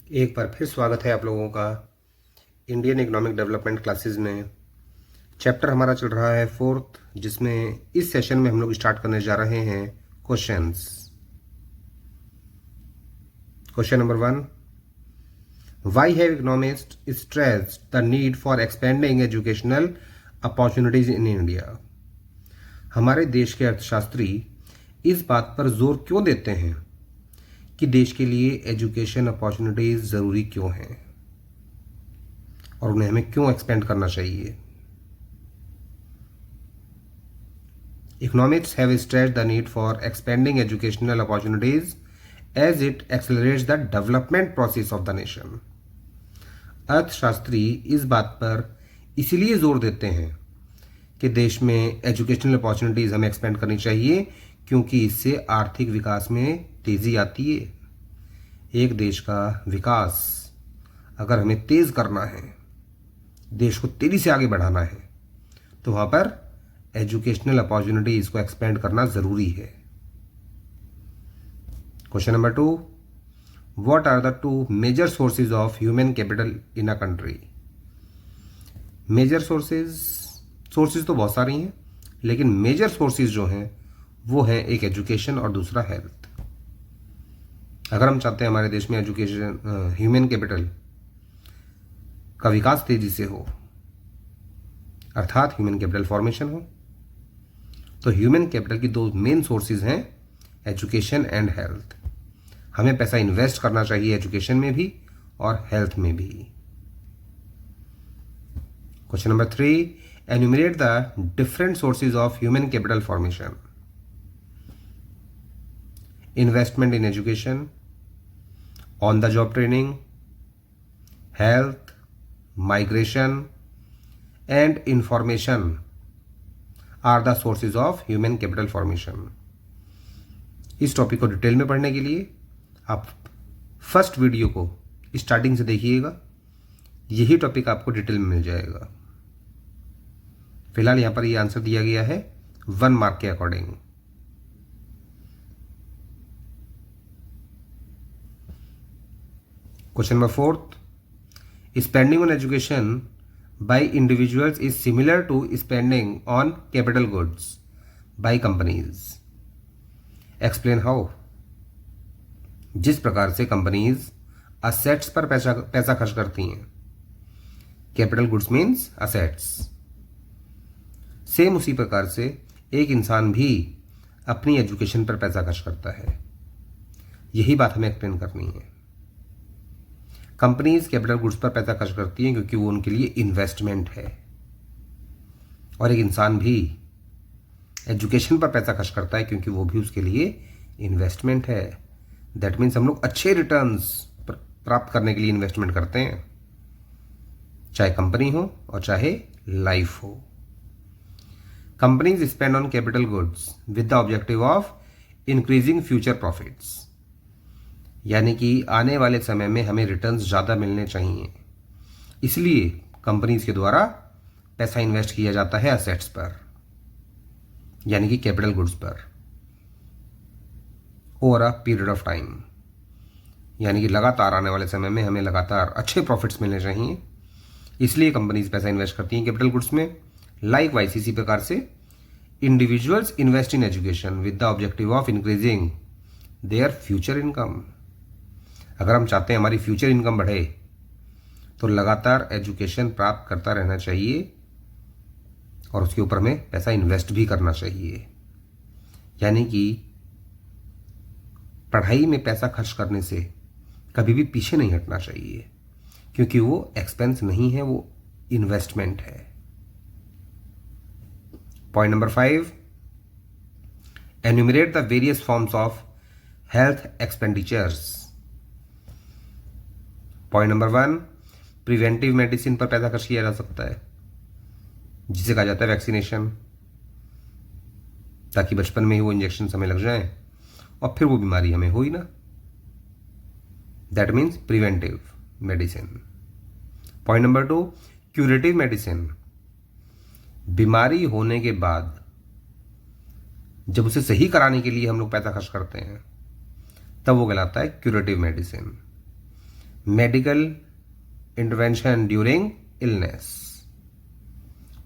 एक बार फिर स्वागत है आप लोगों का इंडियन इकोनॉमिक डेवलपमेंट क्लासेस में। चैप्टर हमारा चल रहा है फोर्थ, जिसमें इस सेशन में हम लोग स्टार्ट करने जा रहे हैं questions. Question number 1, why have economist stressed the need for expanding educational opportunities in India. हमारे देश के अर्थशास्त्री इस बात पर जोर क्यों देते हैं कि देश के लिए एजुकेशन अपॉर्चुनिटीज ज़रूरी क्यों हैं और उन्हें हमें क्यों एक्सपेंड करना चाहिए। Economists have stressed the need for expanding educational opportunities as it accelerates the development process of the nation. अर्थशास्त्री इस बात पर इसीलिए जोर देते हैं कि देश में एजुकेशनल अपॉर्चुनिटीज़ हमें एक्सपेंड करनी चाहिए क्योंकि इससे आर्थिक विकास में तेज़ी आती है। एक देश का विकास अगर हमें तेज़ करना है, देश को तेज़ी से आगे बढ़ाना है, तो वहाँ पर एजुकेशनल अपॉर्चुनिटीज़ को एक्सपेंड करना ज़रूरी है। Question number 2, what are the 2 major sources of human capital in a country. Major sources तो बहुत सारी हैं, लेकिन मेजर सोर्सेज जो हैं वो हैं एक एजुकेशन और दूसरा हेल्थ। अगर हम चाहते हैं हमारे देश में एजुकेशन ह्यूमन कैपिटल का विकास तेजी से हो, अर्थात ह्यूमन कैपिटल फॉर्मेशन हो, तो ह्यूमन कैपिटल की 2 मेन सोर्सेज हैं एजुकेशन एंड हेल्थ। हमें पैसा इन्वेस्ट करना चाहिए एजुकेशन में भी और हेल्थ में भी। Question number 3, enumerate the different sources of human capital formation. Investment in education, on the job training, health, migration and information are the sources of human capital formation. इस topic को detail में पढ़ने के लिए आप first video को starting से देखिएगा, यही टॉपिक आपको डिटेल में मिल जाएगा। फिलहाल यहां पर ये आंसर दिया गया है 1 मार्क के according. Question number 4, spending on education by individuals is similar to spending on capital goods by companies. Explain how. जिस प्रकार से कंपनीज असेट्स पर पैसा खर्च करती हैं, capital goods means assets, same उसी प्रकार से एक इंसान भी अपनी एजुकेशन पर पैसा खर्च करता है। यही बात हमें एक्सप्लेन करनी है। कंपनीज कैपिटल गुड्स पर पैसा खर्च करती हैं क्योंकि वो उनके लिए इन्वेस्टमेंट है, और एक इंसान भी एजुकेशन पर पैसा खर्च करता है क्योंकि वो भी उसके लिए इन्वेस्टमेंट है। दैट मीन्स हम लोग अच्छे रिटर्न्स प्राप्त करने के लिए इन्वेस्टमेंट करते हैं, चाहे कंपनी हो और चाहे लाइफ हो। Companies spend on capital goods with the objective of increasing future profits, यानी कि आने वाले समय में हमें रिटर्न्स ज़्यादा मिलने चाहिए, इसलिए कंपनीज के द्वारा पैसा इन्वेस्ट किया जाता है असेट्स पर, यानी कि कैपिटल गुड्स पर, over a period of time, यानी कि लगातार आने वाले समय में हमें लगातार अच्छे प्रॉफिट्स मिलने चाहिए, इसलिए कंपनीज पैसा इन्वेस्ट करती हैं कैपिटल गुड्स में। लाइक वाइज इसी प्रकार से individuals invest in education with the objective of increasing their future income. अगर हम चाहते हैं हमारी फ्यूचर इनकम बढ़े तो लगातार एजुकेशन प्राप्त करता रहना चाहिए और उसके ऊपर हमें पैसा इन्वेस्ट भी करना चाहिए, यानी कि पढ़ाई में पैसा खर्च करने से कभी भी पीछे नहीं हटना चाहिए, क्योंकि वो एक्सपेंस नहीं है, वो इन्वेस्टमेंट है। Point number 5, enumerate the various forms of health expenditures. Point number 1, preventive medicine पर पैसा खर्च किया जा सकता है, जिसे कहा जाता है वैक्सीनेशन, ताकि बचपन में ही वो इंजेक्शन हमें लग जाएं और फिर वो बीमारी हमें हो ही ना। That means preventive medicine. Point number 2, curative medicine, बीमारी होने के बाद जब उसे सही कराने के लिए हम लोग पैसा खर्च करते हैं, तब वो कहलाता है curative medicine. Medical intervention during illness.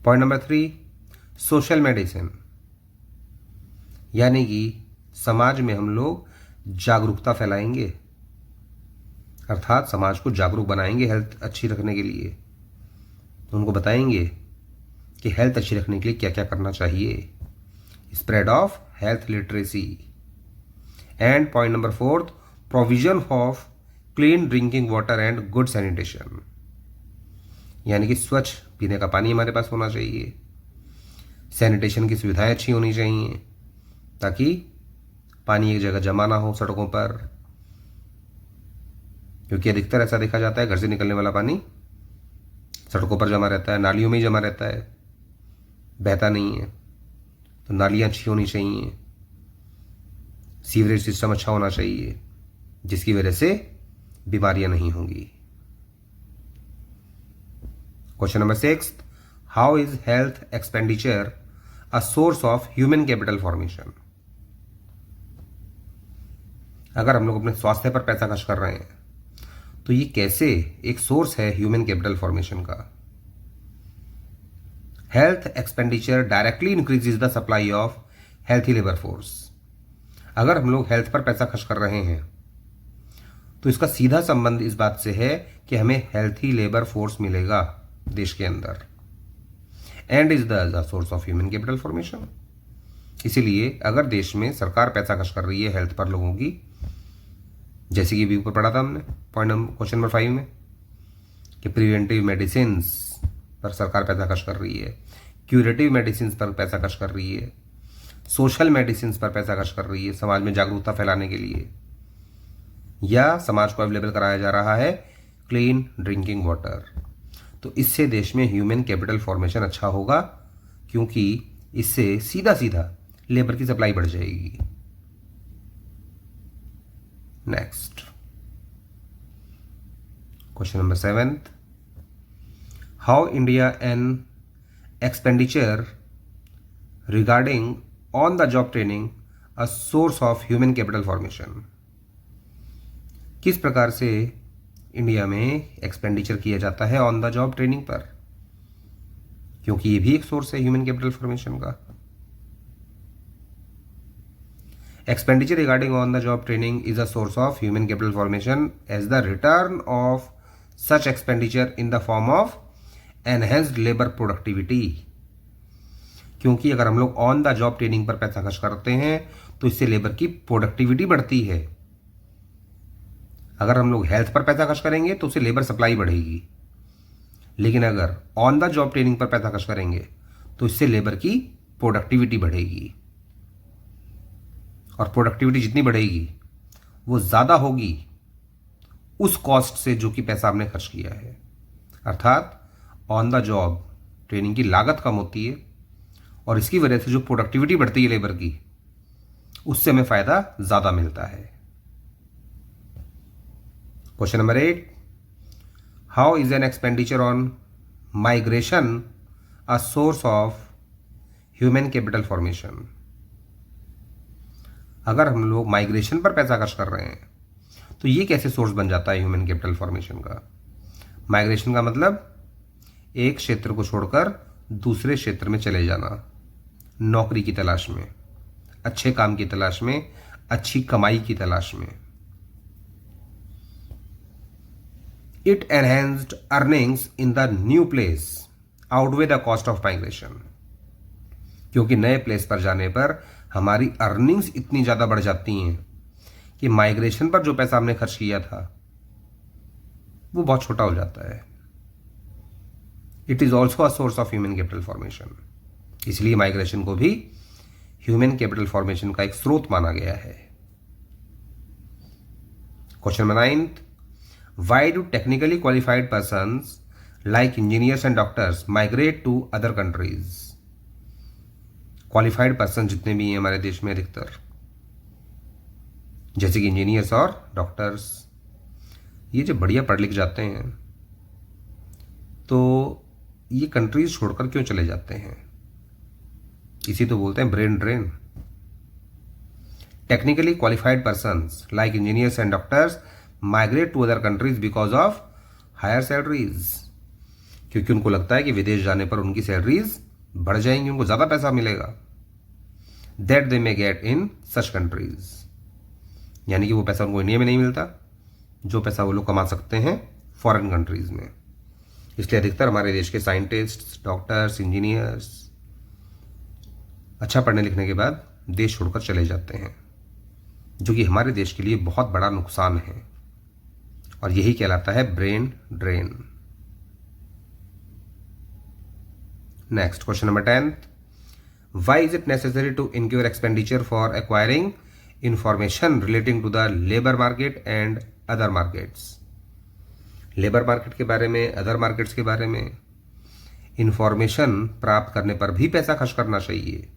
Point number 3, social medicine, यानी कि समाज में हम लोग जागरूकता फैलाएंगे, अर्थात समाज को जागरूक बनाएंगे हेल्थ अच्छी रखने के लिए। उनको बताएंगे कि हेल्थ अच्छी रखने के लिए क्या क्या करना चाहिए, spread of health literacy. And point number 4, provision of clean drinking water and good sanitation, यानी कि स्वच्छ पीने का पानी हमारे पास होना चाहिए, सैनिटेशन की सुविधाएं अच्छी होनी चाहिए, ताकि पानी एक जगह जमा ना हो सड़कों पर, क्योंकि अधिकतर ऐसा देखा जाता है घर से निकलने वाला पानी सड़कों पर जमा रहता है, नालियों में ही जमा रहता है, बहता नहीं है। तो नालियाँ अच्छी होनी चाहिए, सीवरेज सिस्टम अच्छा होना चाहिए, जिसकी वजह से बीमारियां नहीं होंगी। Question number 6, how is health expenditure a source of human capital formation. अगर हम लोग अपने स्वास्थ्य पर पैसा खर्च कर रहे हैं तो ये कैसे एक सोर्स है ह्यूमन कैपिटल फॉर्मेशन का। Health expenditure directly increases the supply of healthy labour force. अगर हम लोग हेल्थ पर पैसा खर्च कर रहे हैं तो इसका सीधा संबंध इस बात से है कि हमें हेल्थी लेबर फोर्स मिलेगा देश के अंदर, and is the source of human capital formation. इसीलिए अगर देश में सरकार पैसा खर्च कर रही है हेल्थ पर लोगों की, जैसे कि अभी ऊपर पढ़ा था हमने क्वेश्चन नंबर 5 में, कि प्रिवेंटिव मेडिसिन पर सरकार पैसा खर्च कर रही है, क्यूरेटिव मेडिसिन पर पैसा खर्च कर रही है, सोशल मेडिसिन पर पैसा खर्च कर रही है समाज में जागरूकता फैलाने के लिए, या समाज को अवेलेबल कराया जा रहा है क्लीन ड्रिंकिंग वाटर, तो इससे देश में ह्यूमन कैपिटल फॉर्मेशन अच्छा होगा, क्योंकि इससे सीधा सीधा लेबर की सप्लाई बढ़ जाएगी। Next question number 7, how India an expenditure regarding on the job training a source of human capital formation. किस प्रकार से इंडिया में एक्सपेंडिचर किया जाता है ऑन द जॉब ट्रेनिंग पर, क्योंकि ये भी एक सोर्स है ह्यूमन कैपिटल फॉर्मेशन का। Expenditure regarding on the job training is a source of human capital formation as the return of such expenditure in the form of enhanced labor productivity। क्योंकि अगर हम लोग ऑन द जॉब ट्रेनिंग पर पैसा खर्च करते हैं तो इससे लेबर की प्रोडक्टिविटी बढ़ती है। अगर हम लोग हेल्थ पर पैसा खर्च करेंगे तो उससे लेबर सप्लाई बढ़ेगी, लेकिन अगर ऑन द जॉब ट्रेनिंग पर पैसा खर्च करेंगे तो इससे लेबर की प्रोडक्टिविटी बढ़ेगी, और प्रोडक्टिविटी जितनी बढ़ेगी वो ज़्यादा होगी उस कॉस्ट से जो कि पैसा आपने खर्च किया है। अर्थात ऑन द जॉब ट्रेनिंग की लागत कम होती है, और इसकी वजह से जो प्रोडक्टिविटी बढ़ती है लेबर की, उससे हमें फ़ायदा ज़्यादा मिलता है। Question number 8, how is an expenditure on migration a source of human capital formation. अगर हम लोग माइग्रेशन पर पैसा खर्च कर रहे हैं तो ये कैसे सोर्स बन जाता है ह्यूमन कैपिटल फॉर्मेशन का। माइग्रेशन का मतलब एक क्षेत्र को छोड़कर दूसरे क्षेत्र में चले जाना, नौकरी की तलाश में, अच्छे काम की तलाश में, अच्छी कमाई की तलाश में। It enhanced earnings in the new place outweigh the cost of migration. क्योंकि नए प्लेस पर जाने पर हमारी अर्निंग्स इतनी ज़्यादा बढ़ जाती हैं कि माइग्रेशन पर जो पैसा हमने खर्च किया था वो बहुत छोटा हो जाता है। It is also a source of human capital formation. इसलिए माइग्रेशन को भी ह्यूमन कैपिटल फॉर्मेशन का एक स्रोत माना गया है। Question number 9, why do technically qualified persons like engineers and doctors migrate to other countries. Qualified person जितने भी हैं हमारे देश में अधिकतर, जैसे कि इंजीनियर्स और डॉक्टर्स, ये जो बढ़िया पढ़ लिख जाते हैं तो ये कंट्रीज छोड़कर क्यों चले जाते हैं। इसी तो बोलते हैं brain drain. Technically qualified persons like engineers and doctors migrate to other countries because of higher salaries, क्योंकि उनको लगता है कि विदेश जाने पर उनकी सैलरीज बढ़ जाएंगी, उनको ज़्यादा पैसा मिलेगा, that they may get in such countries. यानी कि वो पैसा उनको इंडिया में नहीं मिलता जो पैसा वो लोग कमा सकते हैं फॉरेन कंट्रीज में। इसलिए अधिकतर हमारे देश के साइंटिस्ट, डॉक्टर्स, इंजीनियर्स अच्छा पढ़ने लिखने के बाद देश छोड़कर चले जाते हैं, जो कि हमारे देश के लिए बहुत बड़ा नुकसान है, और यही कहलाता है brain drain. Next question number 10, why is it necessary to incur expenditure for acquiring information relating to the labour market and other markets. Labour market के बारे में, अदर मार्केट्स के बारे में इंफॉर्मेशन प्राप्त करने पर भी पैसा खर्च करना चाहिए,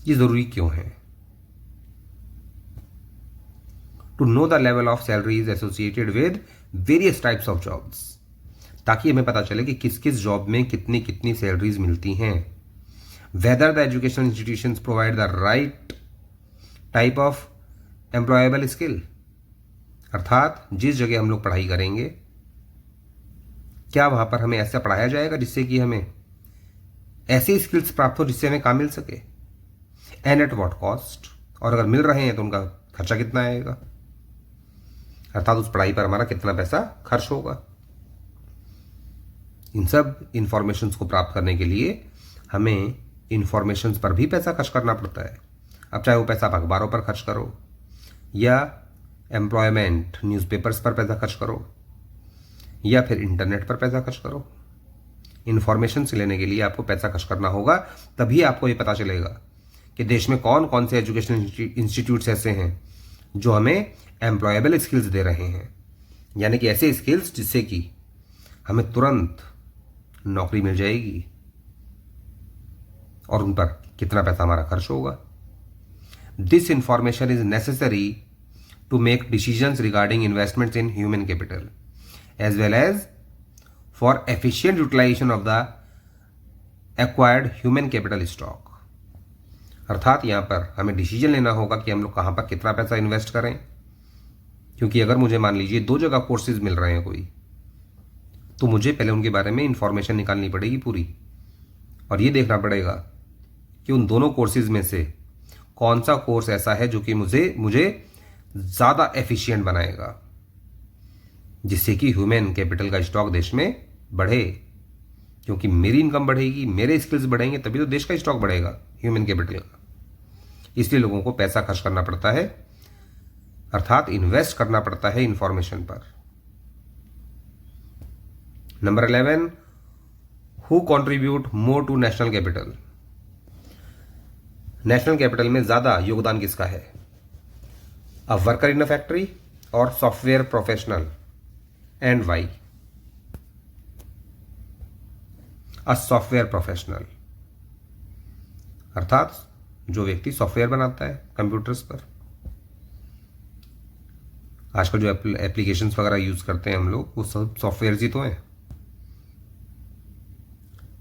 ये जरूरी क्यों है? To know the level of salaries associated with various types of jobs, ताकि हमें पता चले कि किस किस जॉब में कितनी कितनी सैलरीज मिलती हैं। Whether the educational institutions provide the right type of employable skill, अर्थात जिस जगह हम लोग पढ़ाई करेंगे क्या वहां पर हमें ऐसा पढ़ाया जाएगा जिससे कि हमें ऐसे स्किल्स प्राप्त हो जिससे हमें काम मिल सके, एंड एट व्हाट कॉस्ट, और अगर मिल रहे हैं तो उनका खर्चा कितना आएगा, अर्थात उस पढ़ाई पर हमारा कितना पैसा खर्च होगा। इन सब इंफॉर्मेशंस को प्राप्त करने के लिए हमें इंफॉर्मेशंस पर भी पैसा खर्च करना पड़ता है। अब चाहे वो पैसा आप अखबारों पर खर्च करो या एम्प्लॉयमेंट न्यूज़पेपर्स पर पैसा खर्च करो या फिर इंटरनेट पर पैसा खर्च करो, इंफॉर्मेशन से लेने के लिए आपको पैसा खर्च करना होगा, तभी आपको ये पता चलेगा कि देश में कौन कौन से एजुकेशनल इंस्टीट्यूट्स ऐसे हैं जो हमें एम्प्लॉयबल स्किल्स दे रहे हैं, यानी कि ऐसे स्किल्स जिससे कि हमें तुरंत नौकरी मिल जाएगी और उन पर कितना पैसा हमारा खर्च होगा। This information is necessary to make decisions regarding investments in human capital as well as for efficient utilisation of the acquired human capital stock, अर्थात यहां पर हमें डिसीजन लेना होगा कि हम लोग कहां पर कितना पैसा इन्वेस्ट करें, क्योंकि अगर मुझे मान लीजिए 2 जगह कोर्सेज मिल रहे हैं कोई, तो मुझे पहले उनके बारे में इंफॉर्मेशन निकालनी पड़ेगी पूरी, और ये देखना पड़ेगा कि उन दोनों कोर्सेज में से कौन सा कोर्स ऐसा है जो कि मुझे ज़्यादा एफिशिएंट बनाएगा, जिससे कि ह्यूमन कैपिटल का स्टॉक देश में बढ़े, क्योंकि मेरी इनकम बढ़ेगी, मेरे स्किल्स बढ़ेंगे, तभी तो देश का स्टॉक बढ़ेगा ह्यूमन कैपिटल का। इसलिए लोगों को पैसा खर्च करना पड़ता है, अर्थात इन्वेस्ट करना पड़ता है इंफॉर्मेशन पर। Number 11, who contribute more to national capital. National capital में ज्यादा योगदान किसका है? A worker in a factory और software professional, and why? A software professional, अर्थात जो व्यक्ति सॉफ्टवेयर बनाता है कंप्यूटर्स पर। आजकल जो एप्लीकेशंस वगैरह यूज करते हैं हम लोग, वो सब सॉफ्टवेयर ही तो हैं।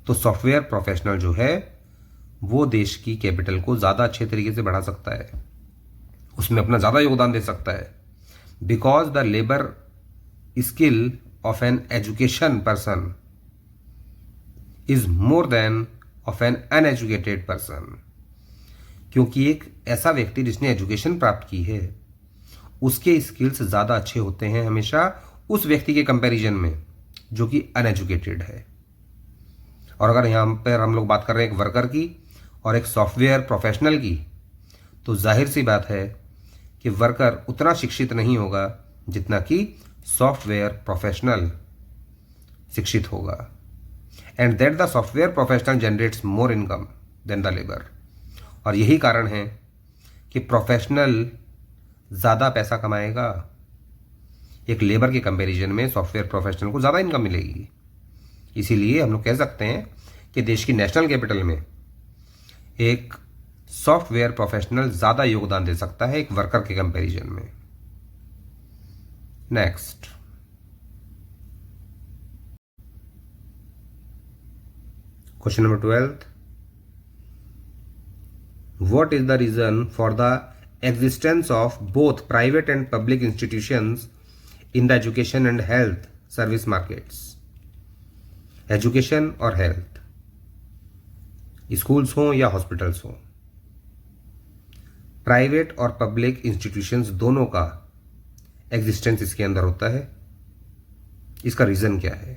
तो सॉफ्टवेयर प्रोफेशनल जो है वो देश की कैपिटल को ज़्यादा अच्छे तरीके से बढ़ा सकता है, उसमें अपना ज़्यादा योगदान दे सकता है, because the labour skill of an education person is more than of an uneducated person. क्योंकि एक ऐसा व्यक्ति जिसने एजुकेशन प्राप्त की है उसके स्किल्स ज़्यादा अच्छे होते हैं हमेशा उस व्यक्ति के कंपैरिजन में जो कि अनएजुकेटेड है। और अगर यहाँ पर हम लोग बात कर रहे हैं एक वर्कर की और एक सॉफ्टवेयर प्रोफेशनल की, तो जाहिर सी बात है कि वर्कर उतना शिक्षित नहीं होगा जितना कि सॉफ्टवेयर प्रोफेशनल शिक्षित होगा, and that the software professional generates more income than the labour. और यही कारण है कि प्रोफेशनल ज़्यादा पैसा कमाएगा, एक लेबर के कंपैरिजन में सॉफ्टवेयर प्रोफेशनल को ज़्यादा इनकम मिलेगी। इसीलिए हम लोग कह सकते हैं कि देश की नेशनल कैपिटल में एक सॉफ्टवेयर प्रोफेशनल ज़्यादा योगदान दे सकता है एक वर्कर के कंपैरिजन में। Next, question number 12, what is the reason for the existence of both private and public institutions in the education and health service markets. Education और हेल्थ, स्कूल्स हों या हॉस्पिटल्स हों, प्राइवेट और पब्लिक इंस्टीट्यूशंस दोनों का existence इसके अंदर होता है। इसका रीजन क्या है?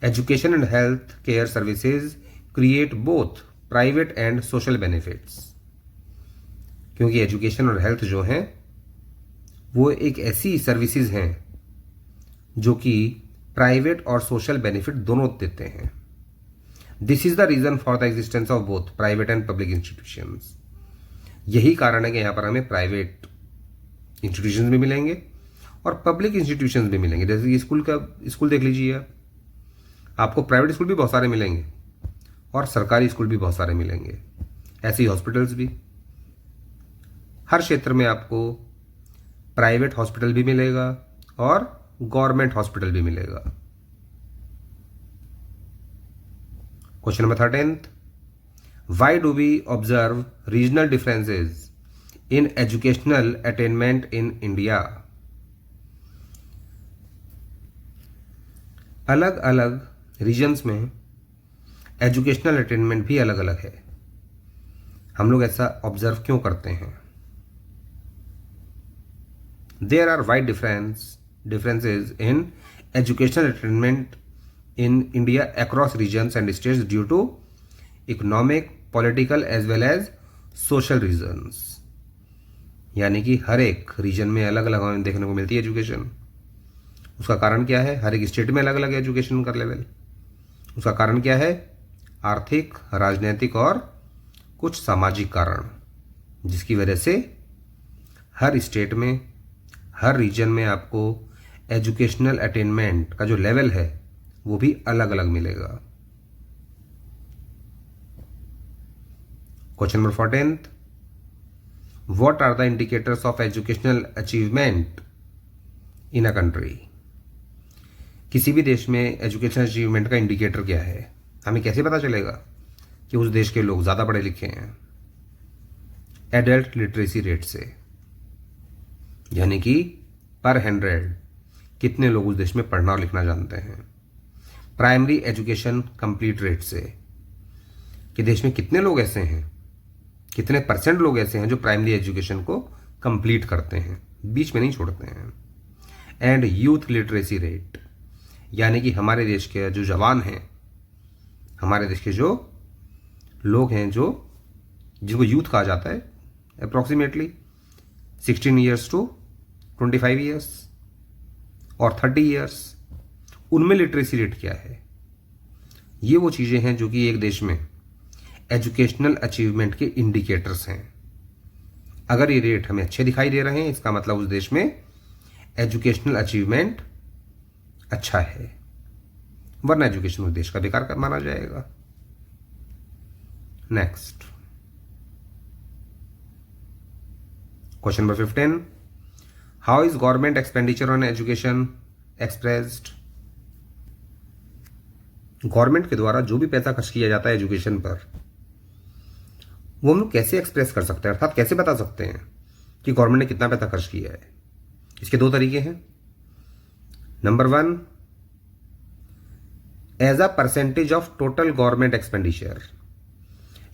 Education and health care services create both private and social benefits, क्योंकि एजुकेशन और हेल्थ जो हैं वो एक ऐसी सर्विसेज हैं जो कि प्राइवेट और सोशल बेनिफिट दोनों देते हैं। This is the reason for the existence of both private and public institutions. यही कारण है कि यहां पर हमें प्राइवेट इंस्टीट्यूशंस भी मिलेंगे और पब्लिक इंस्टीट्यूशंस भी मिलेंगे। जैसे कि स्कूल देख लीजिए, आपको प्राइवेट स्कूल भी बहुत सारे मिलेंगे और सरकारी स्कूल भी बहुत सारे मिलेंगे। ऐसे ही हॉस्पिटल्स भी, हर क्षेत्र में आपको प्राइवेट हॉस्पिटल भी मिलेगा और गवर्नमेंट हॉस्पिटल भी मिलेगा। Question number 13th, why do we observe regional differences in educational attainment in India? अलग अलग रीजन्स में एजुकेशनल अटेनमेंट भी अलग अलग है। हम लोग ऐसा ऑब्जर्व क्यों करते हैं? There are wide differences in educational attainment in India across regions and states due to economic, political as well as social reasons। यानी कि हर एक रीजन में अलग अलग हमें देखने को मिलती है एजुकेशन। उसका कारण क्या है? हर एक स्टेट में अलग अलग एजुकेशन का लेवल। उसका कारण क्या है? आर्थिक, राजनीतिक और कुछ सामाजिक कारण, जिसकी वजह से हर स्टेट में, हर रीजन में आपको एजुकेशनल अटेनमेंट का जो लेवल है वो भी अलग अलग मिलेगा। Question number 14th, what are the indicators of educational achievement in a country? किसी भी देश में एजुकेशनल अचीवमेंट का इंडिकेटर क्या है? हमें कैसे पता चलेगा कि उस देश के लोग ज्यादा पढ़े लिखे हैं? एडल्ट लिटरेसी रेट से, यानी कि पर 100 कितने लोग उस देश में पढ़ना और लिखना जानते हैं। प्राइमरी एजुकेशन कंप्लीट रेट से, कि देश में कितने लोग ऐसे हैं, कितने परसेंट लोग ऐसे हैं जो प्राइमरी एजुकेशन को कंप्लीट करते हैं, बीच में नहीं छोड़ते हैं। एंड यूथ लिटरेसी रेट, यानी कि हमारे देश के जो जवान हैं, हमारे देश के जो लोग हैं जो जिनको यूथ कहा जाता है, अप्रॉक्सीमेटली 16 ईयर्स टू 25 ईयर्स और 30 ईयर्स, उनमें लिटरेसी रेट क्या है? ये वो चीज़ें हैं जो कि एक देश में एजुकेशनल अचीवमेंट के इंडिकेटर्स हैं। अगर ये रेट हमें अच्छे दिखाई दे रहे हैं, इसका मतलब उस देश में एजुकेशनल अचीवमेंट अच्छा है, वरना एजुकेशन उस देश का बेकार माना जाएगा। Next, question number 15, how is government expenditure on education expressed? Government के द्वारा जो भी पैसा खर्च किया जाता है एजुकेशन पर, वो हम लोग कैसे एक्सप्रेस कर सकते हैं, अर्थात कैसे बता सकते हैं कि गवर्नमेंट ने कितना पैसा खर्च किया है? इसके दो तरीके हैं। Number 1, as a percentage of total government expenditure,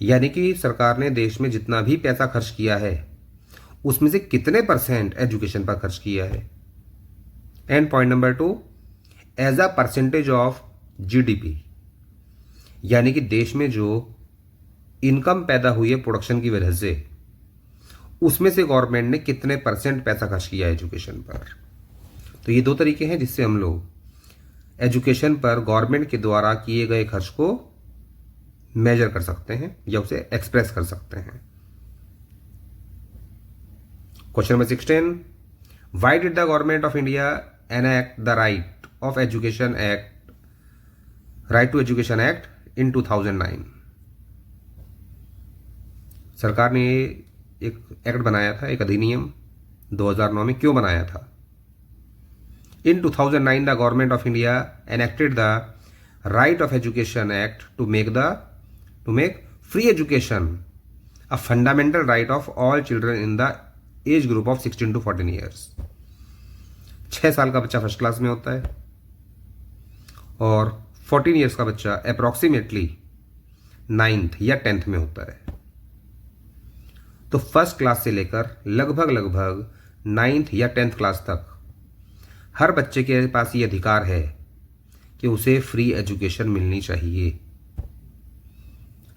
यानी कि सरकार ने देश में जितना भी पैसा खर्च किया है उसमें से कितने परसेंट एजुकेशन पर खर्च किया है। And point number 2, as a percentage of GDP, यानी कि देश में जो इनकम पैदा हुई है प्रोडक्शन की वजह से, उसमें से गवर्नमेंट ने कितने परसेंट पैसा खर्च किया है एजुकेशन पर। तो ये दो तरीके हैं जिससे हम लोग एजुकेशन पर गवर्नमेंट के द्वारा किए गए खर्च को मेजर कर सकते हैं या उसे एक्सप्रेस कर सकते हैं। Question number 16, why did the government of India enact the right of education act, right to education act in 2009? सरकार ने एक एक्ट बनाया था, एक अधिनियम 2009 में। क्यों बनाया था? In 2009, the government of India enacted the Right of Education Act to make free education a fundamental right of all children in the age group of 16 to 14 years. 6 साल का बच्चा फर्स्ट क्लास में होता है और 14 ईयर्स का बच्चा approximately 9th या 10th में होता है। तो फर्स्ट क्लास से लेकर लगभग 9th या 10th क्लास तक हर बच्चे के पास ये अधिकार है कि उसे फ्री एजुकेशन मिलनी चाहिए।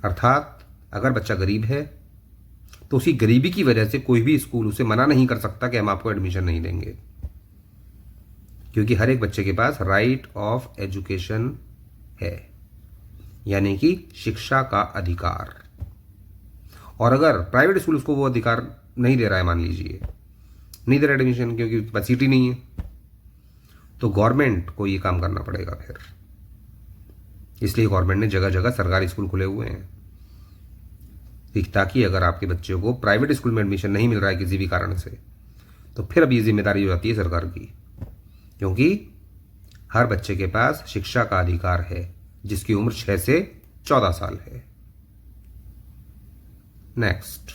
अर्थात अगर बच्चा गरीब है तो उसी गरीबी की वजह से कोई भी स्कूल उसे मना नहीं कर सकता कि हम आपको एडमिशन नहीं देंगे, क्योंकि हर एक बच्चे के पास राइट ऑफ एजुकेशन है, यानी कि शिक्षा का अधिकार। और अगर प्राइवेट स्कूल उसको वो अधिकार नहीं दे रहा है, मान लीजिए नहीं दे रहा एडमिशन क्योंकि उसके पास सीट ही नहीं है, तो गवर्नमेंट को ये काम करना पड़ेगा फिर। इसलिए गवर्नमेंट ने जगह जगह सरकारी स्कूल खुले हुए हैं ताकि अगर आपके बच्चे को प्राइवेट स्कूल में एडमिशन नहीं मिल रहा है किसी भी कारण से, तो फिर अब ये जिम्मेदारी हो जाती है सरकार की, क्योंकि हर बच्चे के पास शिक्षा का अधिकार है जिसकी उम्र 6 से 14 साल है। Next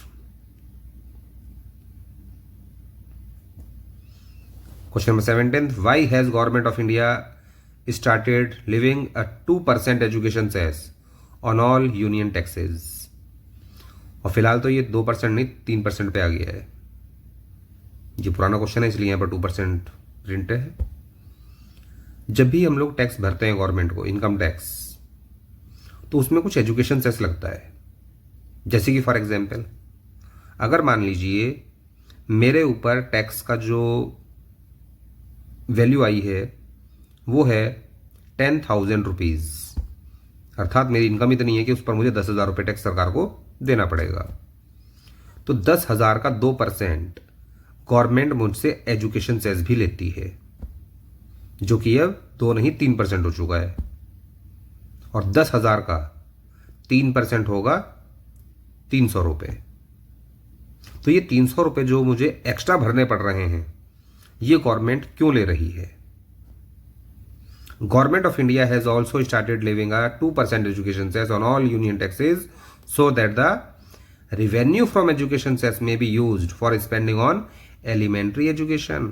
question number 17, why has government of India started levying a 2% education cess on all union taxes. और फिलहाल तो ये 2% नहीं 3% पे आ गया है। ये पुराना क्वेश्चन है इसलिए यहां पर 2% प्रिंट है। जब भी हम लोग टैक्स भरते हैं गवर्नमेंट को, इनकम टैक्स, तो उसमें कुछ एजुकेशन सेस लगता है। जैसे कि फॉर एग्जांपल अगर मान लीजिए मेरे ऊपर टैक्स का जो वैल्यू आई है वो है 10,000 रुपीज़, अर्थात मेरी इनकम इतनी है कि उस पर मुझे 10,000 रुपये टैक्स सरकार को देना पड़ेगा। तो 10,000 का 2% गवर्नमेंट मुझसे एजुकेशन सेस भी लेती है, जो कि अब 2 नहीं 3% हो चुका है। और 10,000 का 3% होगा 300 रुपये। तो ये 300 रुपये जो मुझे एक्स्ट्रा भरने पड़ रहे हैं, ये गवर्नमेंट क्यों ले रही है? Government of India has also started levying a 2% education cess on all union taxes so that the revenue from education cess may be used for spending on elementary education,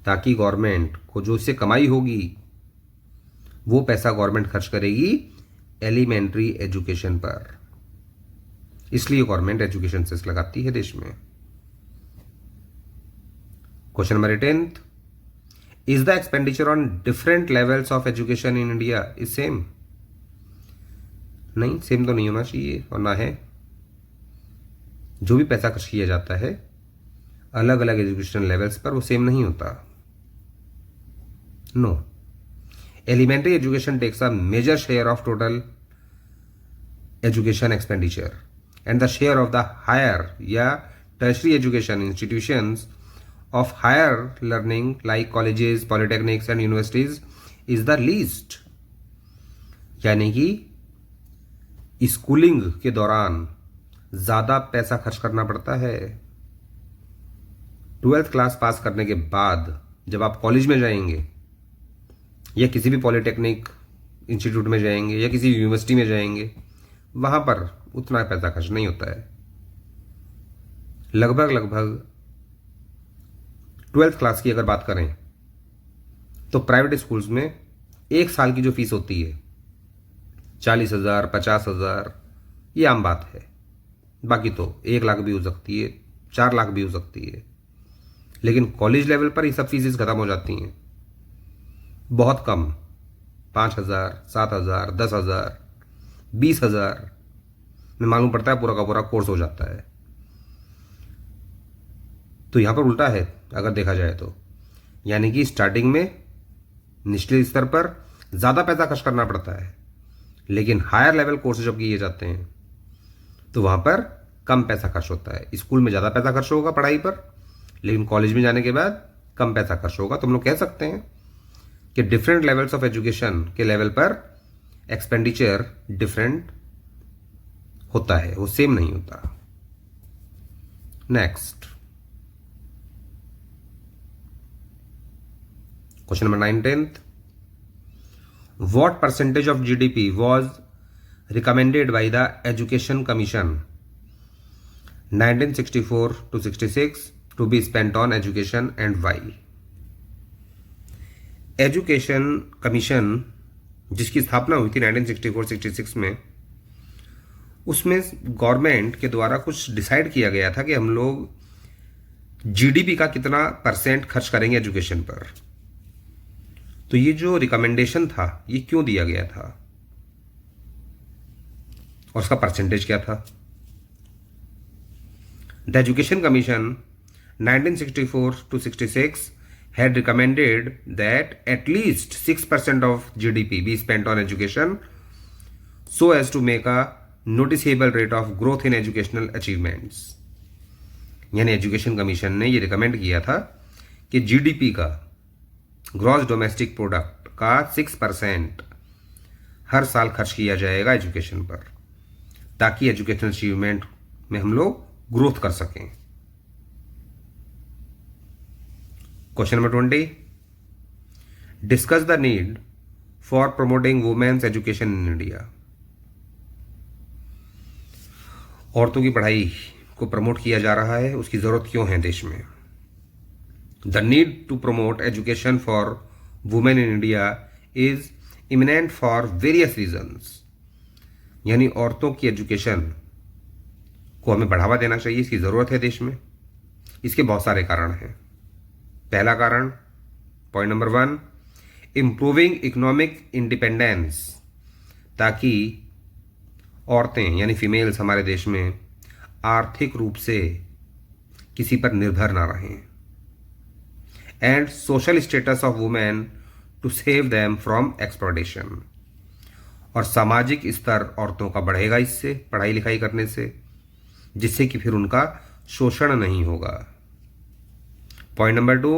ताकि गवर्नमेंट को जो इससे कमाई होगी वो पैसा गवर्नमेंट खर्च करेगी एलिमेंट्री एजुकेशन पर। इसलिए गवर्नमेंट एजुकेशन सेस लगाती है देश में। Question number 18, is the expenditure on different levels of education in India is same? नहीं, सेम तो नहीं होना चाहिए, और ना है। जो भी पैसा खर्च किया जाता है अलग अलग एजुकेशन लेवल्स पर, वो सेम नहीं होता। No, elementary education takes a major share of total education expenditure and the share of the higher या tertiary education institutions of higher learning like colleges, polytechnics and universities is the least. यानी कि schooling के दौरान ज्यादा पैसा खर्च करना पड़ता है। 12th क्लास पास करने के बाद जब आप कॉलेज में जाएंगे या किसी भी पॉलिटेक्निक इंस्टीट्यूट में जाएंगे या किसी यूनिवर्सिटी में जाएंगे, वहां पर उतना पैसा खर्च नहीं होता है। लगभग 12th क्लास की अगर बात करें तो प्राइवेट स्कूल्स में 1 साल की जो फीस होती है 40,000, 50,000, ये आम बात है। बाकी तो 1 लाख भी हो सकती है, 4 लाख भी हो सकती है। लेकिन कॉलेज लेवल पर ये सब फीसेस खत्म हो जाती हैं बहुत कम, 5,000, 7,000, 10,000, 20,000 में मालूम पड़ता है पूरा का पूरा कोर्स हो जाता है। तो यहां पर उल्टा है अगर देखा जाए तो, यानी कि स्टार्टिंग में निचले स्तर पर ज्यादा पैसा खर्च करना पड़ता है, लेकिन हायर लेवल कोर्स जब किए जाते हैं तो वहां पर कम पैसा खर्च होता है। स्कूल में ज्यादा पैसा खर्च होगा पढ़ाई पर, लेकिन कॉलेज में जाने के बाद कम पैसा खर्च होगा। तो हम लोग कह सकते हैं कि डिफरेंट लेवल्स ऑफ एजुकेशन के लेवल पर एक्सपेंडिचर डिफरेंट होता है, वो सेम नहीं होता। Next question number 19, what percentage of GDP was recommended by the Education Commission 1964 to 66 to be spent on education and why? Education commission जिसकी स्थापना हुई थी 1964-66 में, उसमें गवर्नमेंट के द्वारा कुछ डिसाइड किया गया था कि हम लोग जीडीपी का कितना % खर्च करेंगे एजुकेशन पर। तो ये जो रिकमेंडेशन था ये क्यों दिया गया था और उसका परसेंटेज क्या था? The education commission 1964 to 66 had recommended that at least 6% of GDP be spent on education so as to make a noticeable rate of growth in educational achievements। यानी एजुकेशन कमीशन ने ये रिकमेंड किया था कि GDP का, gross domestic product का 6% हर साल खर्च किया जाएगा एजुकेशन पर, ताकि एजुकेशनल अचीवमेंट में हम लोग ग्रोथ कर सकें। Question number 20, discuss the need for promoting womens education in India. औरतों की पढ़ाई को प्रमोट किया जा रहा है, उसकी जरूरत क्यों है देश में? The need to promote education for women in India is eminent for various reasons. यानी औरतों की एजुकेशन को हमें बढ़ावा देना चाहिए, इसकी ज़रूरत है देश में। इसके बहुत सारे कारण हैं। पहला कारण, point number 1, improving economic independence, ताकि औरतें यानी फीमेल्स हमारे देश में आर्थिक रूप से किसी पर निर्भर ना रहें। And social status of women to save them from exploitation. और सामाजिक स्तर औरतों का बढ़ेगा इससे, पढ़ाई लिखाई करने से, जिससे कि फिर उनका शोषण नहीं होगा। Point number 2,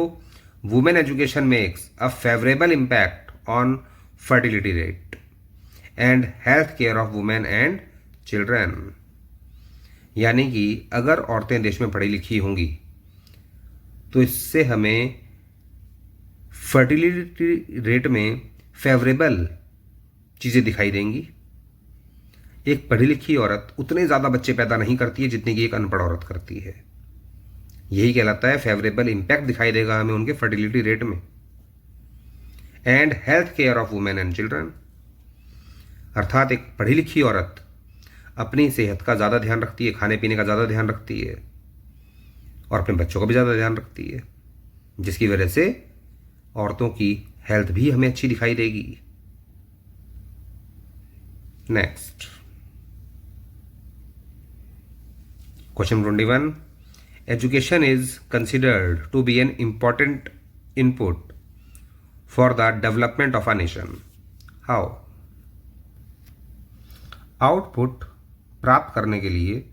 women education makes a favourable impact on fertility rate and health care of women and children. यानी कि अगर औरतें देश में पढ़ी लिखी होंगी तो इससे हमें फर्टिलिटी रेट में फेवरेबल चीज़ें दिखाई देंगी। एक पढ़ी लिखी औरत उतने ज़्यादा बच्चे पैदा नहीं करती है जितनी कि एक अनपढ़ औरत करती है। यही कहलाता है फेवरेबल इम्पैक्ट दिखाई देगा हमें उनके फर्टिलिटी रेट में। And health care of women and children, अर्थात एक पढ़ी लिखी औरत अपनी सेहत का ज़्यादा ध्यान रखती है, खाने पीने का ज़्यादा ध्यान रखती है और अपने बच्चों का भी ज़्यादा ध्यान रखती है, जिसकी वजह से औरतों की हेल्थ भी हमें अच्छी दिखाई देगी। Next, question 21, education is considered to be an important input for the development of a nation. How? Output प्राप्त करने के लिए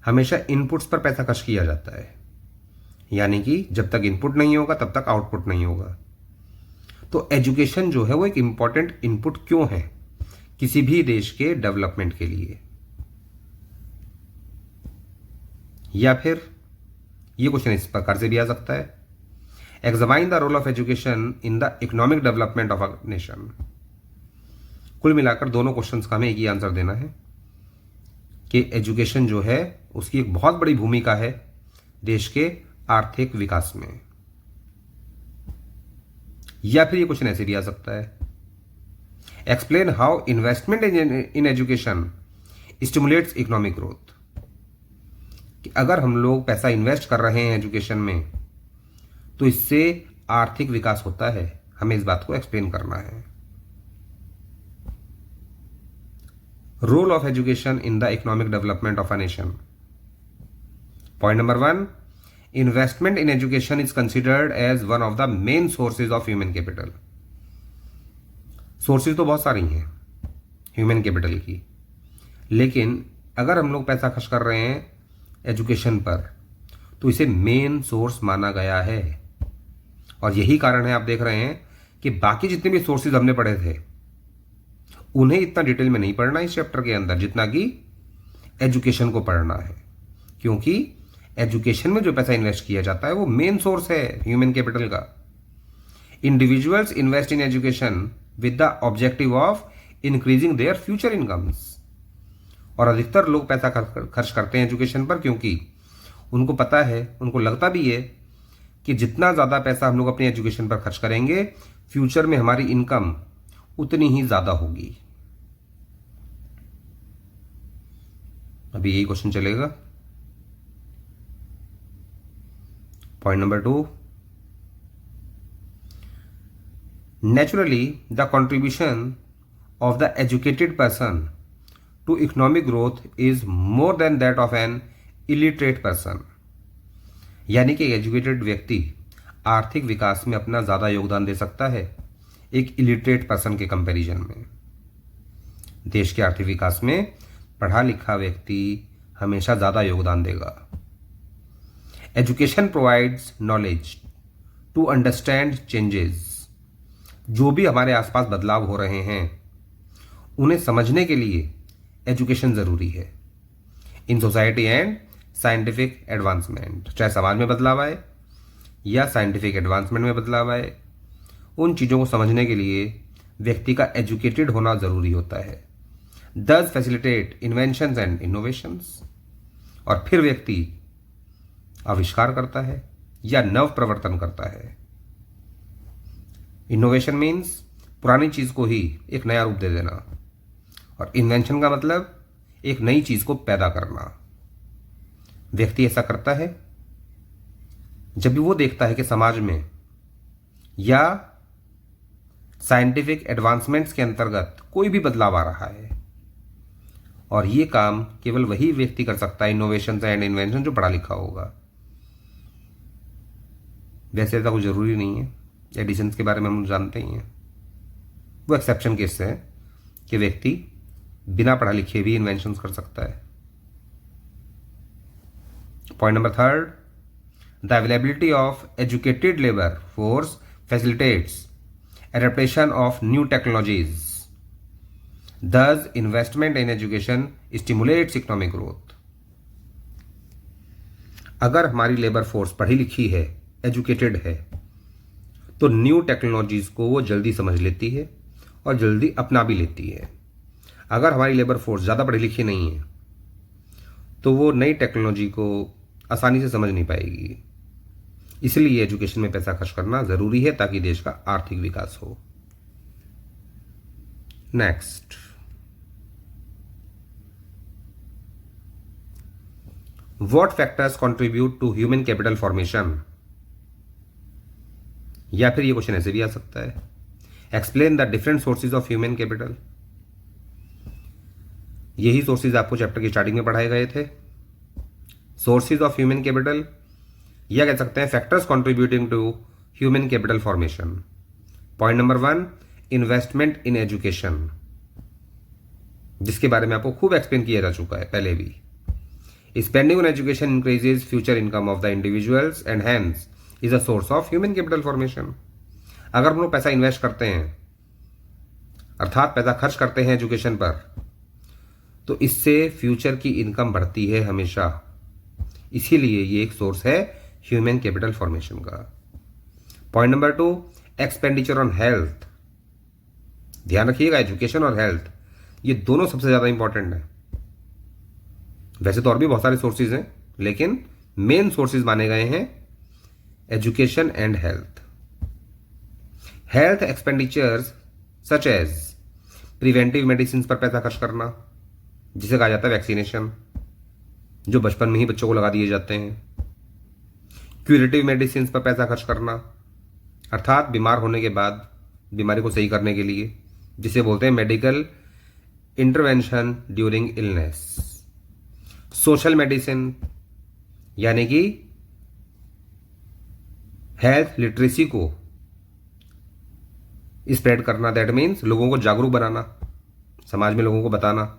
हमेशा इनपुट्स पर पैसा खर्च किया जाता है, यानी कि जब तक इनपुट नहीं होगा तब तक आउटपुट नहीं होगा। तो एजुकेशन जो है वो एक इंपॉर्टेंट इनपुट क्यों है किसी भी देश के डेवलपमेंट के लिए? या फिर ये क्वेश्चन इस प्रकार से भी आ सकता है, examine the role of education in the economic development of a nation. कुल मिलाकर दोनों क्वेश्चंस का हमें एक ही आंसर देना है कि एजुकेशन जो है उसकी एक बहुत बड़ी भूमिका है देश के आर्थिक विकास में। या फिर ये क्वेश्चन ऐसे भी आ सकता है, explain how investment in education stimulates economic growth. कि अगर हम लोग पैसा इन्वेस्ट कर रहे हैं एजुकेशन में तो इससे आर्थिक विकास होता है, हमें इस बात को एक्सप्लेन करना है। Role of education in the economic development of a nation. Point number 1, investment in education is considered as one of the main sources of human capital. Sources तो बहुत सारी हैं ह्यूमन कैपिटल की, लेकिन अगर हम लोग पैसा खर्च कर रहे हैं एजुकेशन पर तो इसे मेन सोर्स माना गया है। और यही कारण है आप देख रहे हैं कि बाकी जितने भी सोर्सेज हमने पढ़े थे उन्हें इतना डिटेल में नहीं पढ़ना इस चैप्टर के अंदर जितना कि एजुकेशन को पढ़ना है, क्योंकि एजुकेशन में जो पैसा इन्वेस्ट किया जाता है वो मेन सोर्स है ह्यूमन कैपिटल का। Individuals invest in education with the objective of increasing their future incomes. और अधिकतर लोग पैसा खर्च करते हैं एजुकेशन पर, क्योंकि उनको पता है, उनको लगता भी है कि जितना ज़्यादा पैसा हम लोग अपनी एजुकेशन पर खर्च करेंगे, फ्यूचर में हमारी इनकम उतनी ही ज़्यादा होगी। अभी यही क्वेश्चन चलेगा। Point number 2, naturally the contribution of the educated person to economic growth is more than that of an illiterate person। यानी कि एजुकेटेड व्यक्ति आर्थिक विकास में अपना ज़्यादा योगदान दे सकता है एक इलिटरेट पर्सन के कंपैरिजन में। देश के आर्थिक विकास में पढ़ा लिखा व्यक्ति हमेशा ज़्यादा योगदान देगा। Education provides knowledge to understand changes. जो भी हमारे आसपास बदलाव हो रहे हैं उन्हें समझने के लिए एजुकेशन ज़रूरी है। In society and scientific advancement, चाहे समाज में बदलाव आए या साइंटिफिक एडवांसमेंट में बदलाव आए, उन चीज़ों को समझने के लिए व्यक्ति का एजुकेटेड होना ज़रूरी होता है। दस फैसिलिटेट इन्वेंशंस एंड इनोवेशंस, और फिर व्यक्ति आविष्कार करता है या नव प्रवर्तन करता है। इनोवेशन मीन्स पुरानी चीज़ को ही एक नया रूप दे देना, और इन्वेंशन का मतलब एक नई चीज को पैदा करना। व्यक्ति ऐसा करता है जब भी वो देखता है कि समाज में या साइंटिफिक एडवांसमेंट्स के अंतर्गत कोई भी बदलाव आ रहा है, और ये काम केवल वही व्यक्ति कर सकता है, इनोवेशन एंड इन्वेंशन, जो पढ़ा लिखा होगा। वैसे ऐसा कुछ जरूरी नहीं है, एडिशन के बारे में हम जानते ही हैं, वो एक्सेप्शन केस है कि व्यक्ति बिना पढ़ा लिखे भी इन्वेंशंस कर सकता है। Point number 3, the availability of educated labour force facilitates adaptation of new technologies. Thus investment in education stimulates economic growth. अगर हमारी लेबर फोर्स पढ़ी लिखी है, एजुकेटेड है, तो न्यू टेक्नोलॉजीज को वो जल्दी समझ लेती है और जल्दी अपना भी लेती है। अगर हमारी लेबर फोर्स ज़्यादा पढ़ी लिखी नहीं है तो वो नई टेक्नोलॉजी को आसानी से समझ नहीं पाएगी। इसलिए एजुकेशन में पैसा खर्च करना ज़रूरी है ताकि देश का आर्थिक विकास हो। Next, what factors contribute to human capital formation. या फिर ये क्वेश्चन ऐसे भी आ सकता है, explain the different sources of human capital. यही सोर्सेज आपको चैप्टर की स्टार्टिंग में पढ़ाए गए थे। सोर्सेज ऑफ ह्यूमन कैपिटल, या कह सकते हैं factors contributing to human capital formation. Point number 1, investment in education, जिसके बारे में आपको खूब एक्सप्लेन किया जा चुका है पहले भी। Spending on education increases future income of the individuals and hence is a source of human capital formation. अगर हम लोग पैसा इन्वेस्ट करते हैं, अर्थात पैसा खर्च करते हैं एजुकेशन पर, तो इससे फ्यूचर की इनकम बढ़ती है हमेशा। इसीलिए ये एक सोर्स है ह्यूमन कैपिटल फॉर्मेशन का। Point number 2, expenditure on health. ध्यान रखिएगा, एजुकेशन और हेल्थ ये दोनों सबसे ज्यादा इंपॉर्टेंट है। वैसे तो और भी बहुत सारे सोर्सेज हैं, लेकिन मेन सोर्सेज माने गए हैं education and health. Health expenditures such as preventive medicine पर पैसा खर्च करना, जिसे कहा जाता है वैक्सीनेशन, जो बचपन में ही बच्चों को लगा दिए जाते हैं। क्यूरेटिव मेडिसिन पर पैसा खर्च करना, अर्थात बीमार होने के बाद बीमारी को सही करने के लिए, जिसे बोलते हैं medical intervention during illness. Social medicine, यानी कि हेल्थ लिटरेसी को स्प्रेड करना, दैट मीन्स लोगों को जागरूक बनाना, समाज में लोगों को बताना,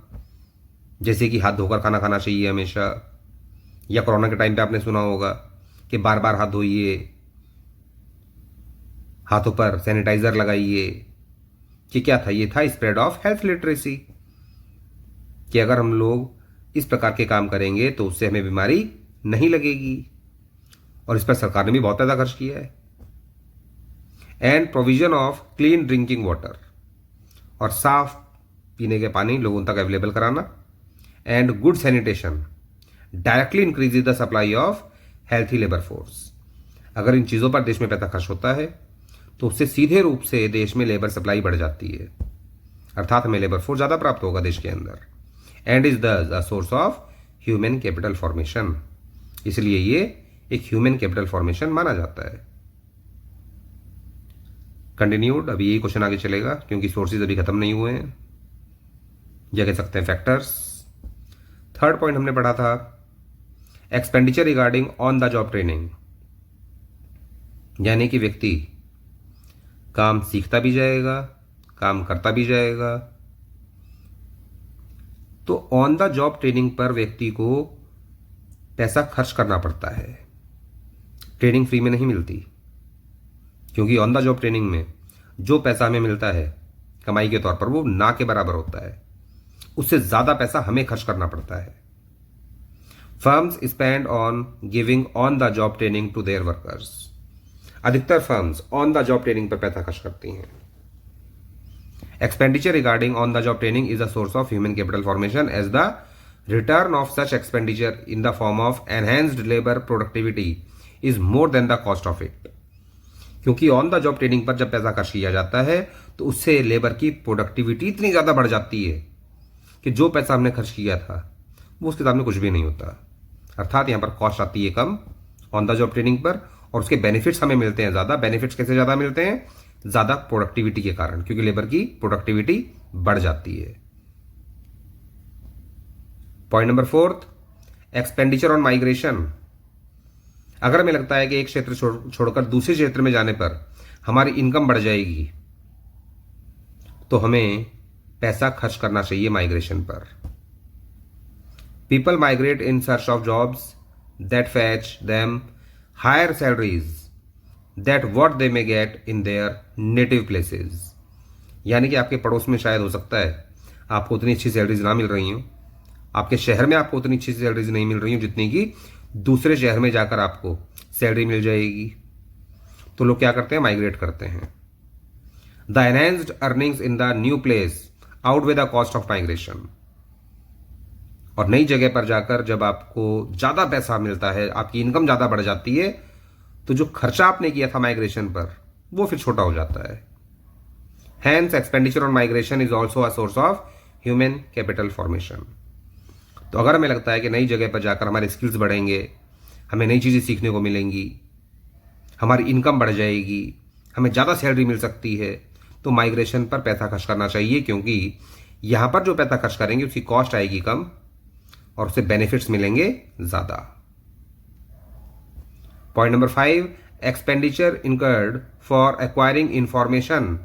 जैसे कि हाथ धोकर खाना खाना चाहिए हमेशा, या कोरोना के टाइम पे आपने सुना होगा कि बार बार हाथ धोइए, हाथों पर सैनिटाइजर लगाइए। कि क्या था? ये था स्प्रेड ऑफ हेल्थ लिटरेसी, कि अगर हम लोग इस प्रकार के काम करेंगे तो उससे हमें बीमारी नहीं लगेगी, और इस पर सरकार ने भी बहुत पैसा खर्च किया है। And provision of clean drinking water, और साफ पीने के पानी लोगों तक अवेलेबल कराना। and good sanitation directly increases the supply of healthy labor force। अगर इन चीज़ों पर देश में पैसा खर्च होता है तो उससे सीधे रूप से देश में लेबर सप्लाई बढ़ जाती है, अर्थात हमें लेबर फोर्स ज़्यादा प्राप्त होगा देश के अंदर, and is the source of human capital formation. इसलिए ये एक ह्यूमन कैपिटल फॉर्मेशन माना जाता है। कंटिन्यूड, अभी यही क्वेश्चन आगे चलेगा क्योंकि सोर्सेज अभी खत्म नहीं हुए हैं, या कह सकते हैं फैक्टर्स। थर्ड पॉइंट हमने पढ़ा था expenditure regarding on the job training, यानी कि व्यक्ति काम सीखता भी जाएगा, काम करता भी जाएगा। तो ऑन द जॉब ट्रेनिंग पर व्यक्ति को पैसा खर्च करना पड़ता है, ट्रेनिंग फ्री में नहीं मिलती, क्योंकि ऑन द जॉब ट्रेनिंग में जो पैसा हमें मिलता है कमाई के तौर पर वो ना के बराबर होता है, उससे ज्यादा पैसा हमें खर्च करना पड़ता है। Firms spend on giving on the job training to their workers. अधिकतर firms on the job training पर पैसा खर्च करती हैं। Expenditure regarding on the job training is a source of human capital formation as the return of such expenditure in the form of enhanced labor productivity is more than the cost of it। क्योंकि on the job training पर जब पैसा खर्च किया जाता है तो उससे लेबर की प्रोडक्टिविटी इतनी ज़्यादा बढ़ जाती है कि जो पैसा हमने खर्च किया था वो उसके सामने कुछ भी नहीं होता। अर्थात यहाँ पर कॉस्ट आती है come on the job training पर, और उसके बेनिफिट्स हमें मिलते हैं ज़्यादा। बेनिफिट्स कैसे ज़्यादा मिलते हैं? ज़्यादा प्रोडक्टिविटी के कारण, क्योंकि लेबर की प्रोडक्टिविटी बढ़ जाती है। Point number fourth, expenditure on migration. अगर हमें लगता है कि एक क्षेत्र छोड़कर दूसरे क्षेत्र में जाने पर हमारी इनकम बढ़ जाएगी तो हमें पैसा खर्च करना चाहिए माइग्रेशन पर। People migrate in search of jobs that fetch them higher salaries that what they may get in their native places. यानी कि आपके पड़ोस में शायद हो सकता है आपको उतनी अच्छी सैलरीज ना मिल रही हो, आपके शहर में आपको उतनी अच्छी सैलरीज नहीं मिल रही हो जितनी कि दूसरे शहर में जाकर आपको सैलरी मिल जाएगी। तो लोग क्या करते हैं? माइग्रेट करते हैं। The enhanced earnings in the new place outweigh the cost of migration. और नई जगह पर जाकर जब आपको ज्यादा पैसा मिलता है, आपकी इनकम ज्यादा बढ़ जाती है, तो जो खर्चा आपने किया था माइग्रेशन पर वो फिर छोटा हो जाता है। Hence, expenditure on migration is also a source of human capital formation। तो अगर हमें लगता है कि नई जगह पर जाकर हमारे स्किल्स बढ़ेंगे, हमें नई चीज़ें सीखने को मिलेंगी, हमारी इनकम बढ़ जाएगी, हमें ज़्यादा सैलरी मिल सकती है, तो माइग्रेशन पर पैसा खर्च करना चाहिए, क्योंकि यहाँ पर जो पैसा खर्च करेंगे उसकी कॉस्ट आएगी कम और उससे बेनिफिट्स मिलेंगे ज़्यादा। Point number 5, expenditure incurred for acquiring information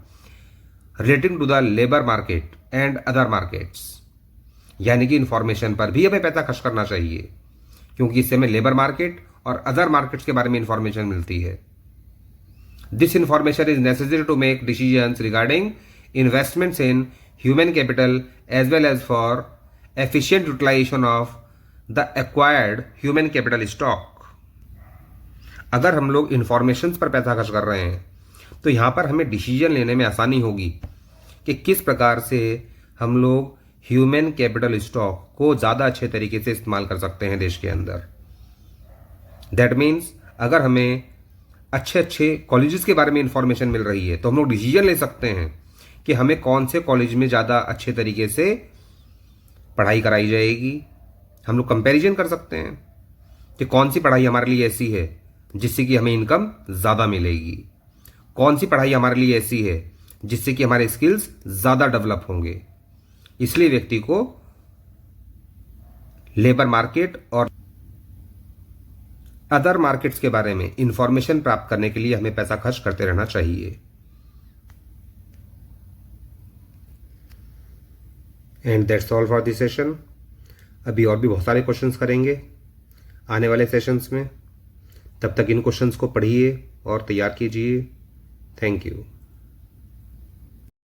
relating to the labour market and other markets. यानी कि इंफॉर्मेशन पर भी हमें पैसा खर्च करना चाहिए, क्योंकि इससे हमें लेबर मार्केट और अदर मार्केट्स के बारे में इंफॉर्मेशन मिलती है। This information is necessary to make decisions regarding investments in human capital as well as for efficient utilisation of the acquired human capital stock. अगर हम लोग इंफॉर्मेशन पर पैसा खर्च कर रहे हैं तो यहां पर हमें डिसीजन लेने में आसानी होगी कि किस प्रकार से हम लोग ह्यूमन कैपिटल स्टॉक को ज़्यादा अच्छे तरीके से इस्तेमाल कर सकते हैं देश के अंदर। दैट मीन्स अगर हमें अच्छे अच्छे कॉलेजेस के बारे में इंफॉर्मेशन मिल रही है तो हम लोग डिसीजन ले सकते हैं कि हमें कौन से कॉलेज में ज़्यादा अच्छे तरीके से पढ़ाई कराई जाएगी। हम लोग कंपैरिजन कर सकते हैं कि कौन सी पढ़ाई हमारे लिए ऐसी है जिससे कि हमें इनकम ज़्यादा मिलेगी, कौन सी पढ़ाई हमारे लिए ऐसी है जिससे कि हमारे स्किल्स ज़्यादा डेवलप होंगे। इसलिए व्यक्ति को लेबर मार्केट और अदर मार्केट्स के बारे में इंफॉर्मेशन प्राप्त करने के लिए हमें पैसा खर्च करते रहना चाहिए। And that's all for this session. अभी और भी बहुत सारे क्वेश्चंस करेंगे आने वाले सेशंस में। तब तक इन क्वेश्चंस को पढ़िए और तैयार कीजिए। Thank you.